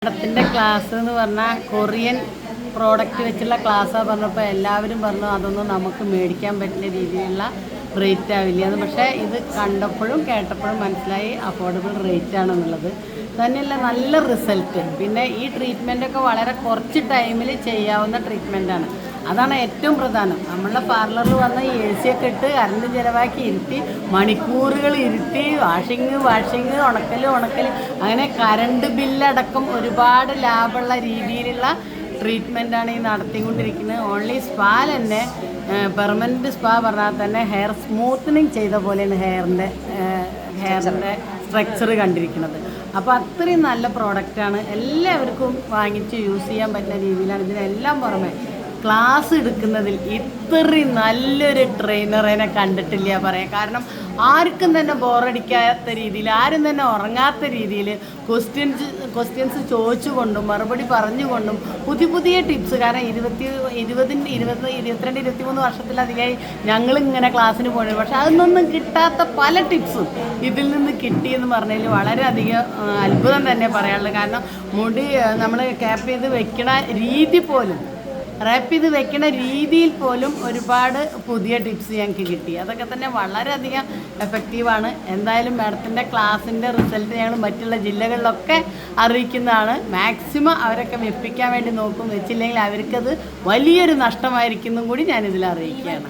മാഡത്തിൻ്റെ ക്ലാസ് എന്ന് പറഞ്ഞാൽ കൊറിയൻ പ്രോഡക്റ്റ് വെച്ചുള്ള ക്ലാസ്സാണ് പറഞ്ഞപ്പോൾ എല്ലാവരും പറഞ്ഞു അതൊന്നും നമുക്ക് മേടിക്കാൻ പറ്റുന്ന രീതിയിലുള്ള റേറ്റ് ആവില്ല എന്ന്. പക്ഷേ ഇത് കണ്ടപ്പോഴും കേട്ടപ്പോഴും മനസ്സിലായി അഫോർഡബിൾ റേറ്റ് ആണെന്നുള്ളത്. തന്നെയല്ല നല്ല റിസൾട്ട്. പിന്നെ ഈ ട്രീറ്റ്മെൻറ്റൊക്കെ വളരെ കുറച്ച് ടൈമിൽ ചെയ്യാവുന്ന ട്രീറ്റ്മെൻറ്റാണ്. അതാണ് ഏറ്റവും പ്രധാനം. നമ്മളുടെ പാർലറിൽ വന്ന് AC ഒക്കെ ഇട്ട് കറണ്ട് ചിലവാക്കി ഇരുത്തി മണിക്കൂറുകൾ ഇരുത്തി വാഷിങ് ഉണക്കൽ അങ്ങനെ കറണ്ട് ബില്ലടക്കം ഒരുപാട് ലാഭമുള്ള രീതിയിലുള്ള ട്രീറ്റ്മെൻറ്റാണ് ഈ നടത്തിക്കൊണ്ടിരിക്കുന്നത്. ഓൺലി സ്പാ തന്നെ പെർമനൻറ്റ് സ്പാ പറഞ്ഞാൽ തന്നെ ഹെയർ സ്മൂത്തനിങ് ചെയ്ത പോലെയാണ് ഹെയറിൻ്റെ സ്ട്രക്ചർ കണ്ടിരിക്കുന്നത്. അപ്പോൾ അത്രയും നല്ല പ്രോഡക്റ്റാണ്. എല്ലാവർക്കും വാങ്ങിച്ച് യൂസ് ചെയ്യാൻ പറ്റുന്ന രീതിയിലാണ്. ഇതിനെല്ലാം പുറമെ ക്ലാസ് എടുക്കുന്നതിൽ ഇത്രയും നല്ലൊരു ട്രെയിനറിനെ കണ്ടിട്ടില്ല പറയാം. കാരണം തന്നെ ബോറടിക്കാത്ത രീതിയിൽ, ആരും തന്നെ ഉറങ്ങാത്ത രീതിയിൽ ക്വസ്റ്റ്യൻസ് ചോദിച്ചുകൊണ്ടും മറുപടി പറഞ്ഞുകൊണ്ടും പുതിയ ടിപ്സ്. കാരണം 23 വർഷത്തിലധികമായി ഞങ്ങളിങ്ങനെ ക്ലാസ്സിന് പോകുന്നത്. പക്ഷെ അതൊന്നും കിട്ടാത്ത പല ടിപ്സും ഇതിൽ നിന്ന് കിട്ടിയെന്ന് പറഞ്ഞതിൽ വളരെയധികം അത്ഭുതം തന്നെ പറയാനുള്ളത്. കാരണം മുടി നമ്മൾ ക്യാപ്പ് ചെയ്ത് വെക്കണ രീതി പോലും, റാപ്പ് ചെയ്ത് വെക്കുന്ന രീതിയിൽ പോലും ഒരുപാട് പുതിയ ടിപ്സ് ഞങ്ങൾക്ക് കിട്ടി. അതൊക്കെ തന്നെ വളരെയധികം എഫക്റ്റീവാണ്. എന്തായാലും മാഡത്തിൻ്റെ ക്ലാസ്സിൻ്റെ റിസൾട്ട് ഞങ്ങൾ മറ്റുള്ള ജില്ലകളിലൊക്കെ അറിയിക്കുന്നതാണ്. മാക്സിമം അവരൊക്കെ വെപ്പിക്കാൻ വേണ്ടി നോക്കും. വെച്ചില്ലെങ്കിൽ അവർക്കത് വലിയൊരു നഷ്ടമായിരിക്കും കൂടി ഞാനിതിൽ അറിയിക്കുകയാണ്.